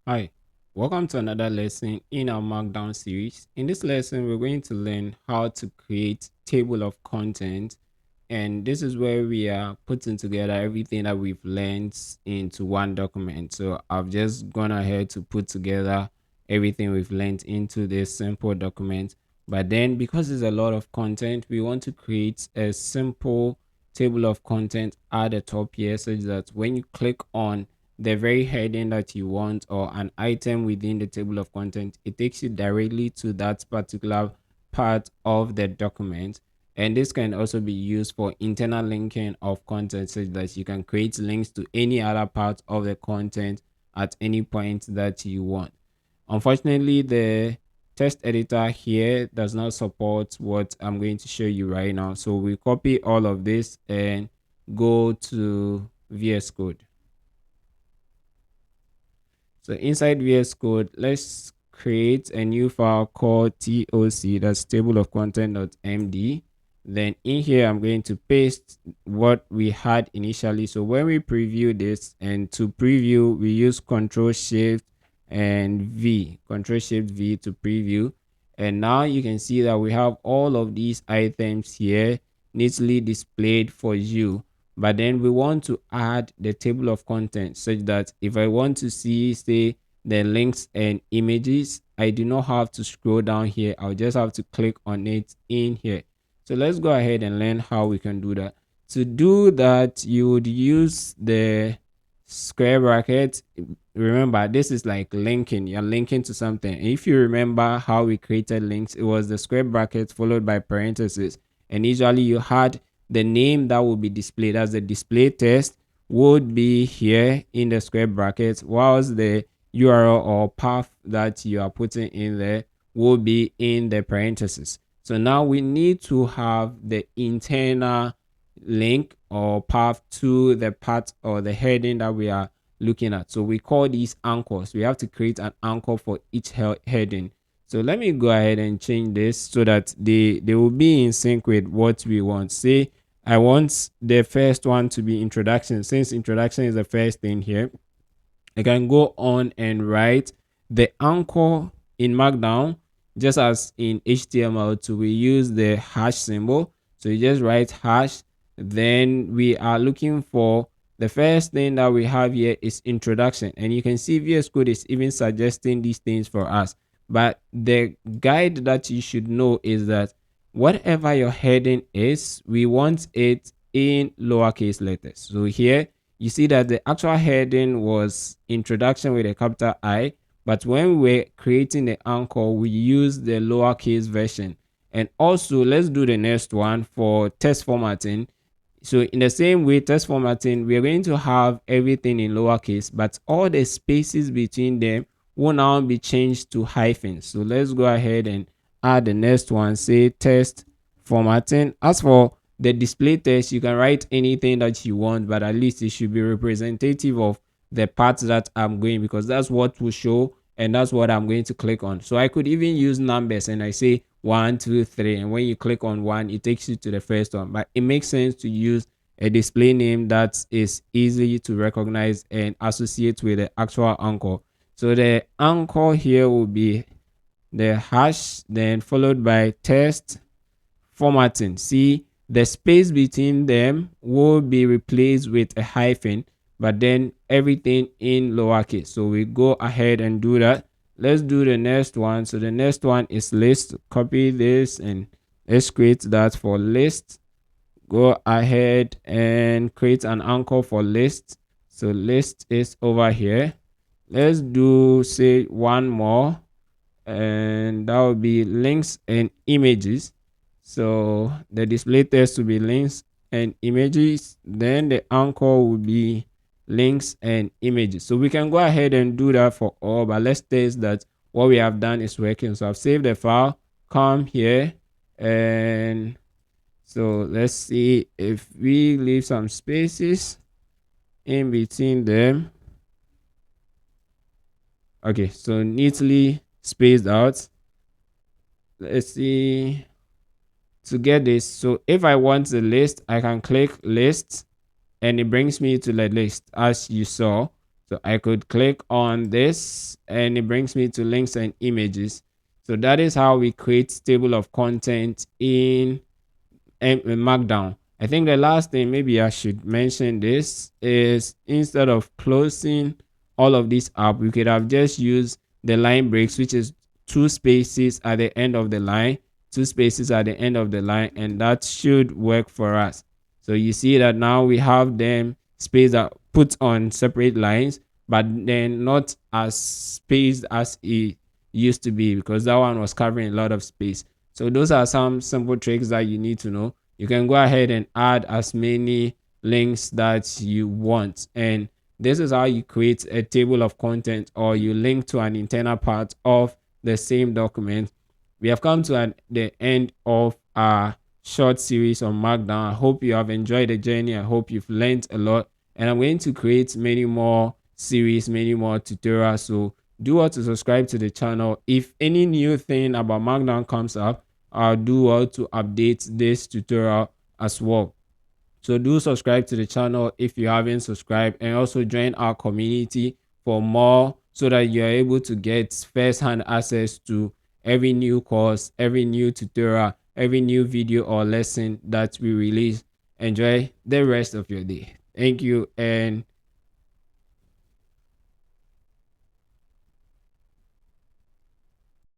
Hi, welcome to another lesson in our Markdown series. In this lesson, we're going to learn how to create table of content, and this is where we are putting together everything that we've learned into one document. So I've just gone ahead to put together everything we've learned into this simple document. But then, because there's a lot of content, we want to create a simple table of content at the top here, such that when you click on the very heading that you want or an item within the table of content, it takes you directly to that particular part of the document. And this can also be used for internal linking of content, such that you can create links to any other part of the content at any point that you want. Unfortunately, the text editor here does not support what I'm going to show you right now. So we copy all of this and go to VS Code. So inside VS Code, let's create a new file called TOC, that's table of content.md. Then in here, I'm going to paste what we had initially. So when we preview this, and to preview, we use Control Shift and V, Control Shift V to preview. And now you can see that we have all of these items here neatly displayed for you. But then we want to add the table of contents such that if I want to see, say, the links and images, I do not have to scroll down here. I'll just have to click on it in here. So let's go ahead and learn how we can do that. To do that, you would use the square bracket. Remember, this is like linking. You're linking to something. And if you remember how we created links, it was the square bracket followed by parentheses. And usually you had the name that will be displayed as the display text would be here in the square brackets, whilst the URL or path that you are putting in there will be in the parentheses. So now we need to have the internal link or path to the part or the heading that we are looking at. So we call these anchors. We have to create an anchor for each heading. So let me go ahead and change this so that they will be in sync with what we want. Say I want the first one to be introduction. Since introduction is the first thing here, I can go on and write the anchor in Markdown, just as in HTML2, we use the hash symbol. So you just write hash. Then we are looking for the first thing that we have here is introduction. And you can see VS Code is even suggesting these things for us. But the guide that you should know is that whatever your heading is, we want it in lowercase letters. So here you see that the actual heading was introduction with a capital I, but when we were creating the anchor, we used the lowercase version. And also, let's do the next one for text formatting. So in the same way, text formatting, we are going to have everything in lowercase, but all the spaces between them will now be changed to hyphens. So let's go ahead and add the next one, say text formatting. As for the display text, you can write anything that you want, but at least it should be representative of the parts that I'm going, because that's what will show and that's what I'm going to click on. So I could even use numbers and I say 1, 2, 3, and when you click on one, it takes you to the first one. But it makes sense to use a display name that is easy to recognize and associate with the actual anchor. So the anchor here will be the hash, then followed by text formatting. See, the space between them will be replaced with a hyphen, but then everything in lowercase. So we go ahead and do that. Let's do the next one. So the next one is list. Copy this and let's create that for list. Go ahead and create an anchor for list. So list is over here. Let's do, say, one more, and that will be links and images. So the display text will be links and images. Then the anchor will be links and images. So we can go ahead and do that for all, but let's test that what we have done is working. So I've saved the file, come here, and so let's see if we leave some spaces in between them. Okay, so neatly spaced out. Let's see to get this. So if I want the list, I can click list and it brings me to the list as you saw. So I could click on this and it brings me to links and images. So that is how we create table of content in Markdown. I think the last thing maybe I should mention this is, instead of closing all of this up, we could have just used the line breaks, which is two spaces at the end of the line, two spaces at the end of the line, and that should work for us. So you see that now we have them spaced out, put on separate lines, but then not as spaced as it used to be, because that one was covering a lot of space. So those are some simple tricks that you need to know. You can go ahead and add as many links that you want. And this is how you create a table of content, or you link to an internal part of the same document. We have come to the end of our short series on Markdown. I hope you have enjoyed the journey. I hope you've learned a lot. And I'm going to create many more series, many more tutorials. So do well to subscribe to the channel. If any new thing about Markdown comes up, I'll do well to update this tutorial as well. So do subscribe to the channel if you haven't subscribed, and also join our community for more, so that you're able to get first-hand access to every new course, every new tutorial, every new video or lesson that we release. Enjoy the rest of your day. Thank you, and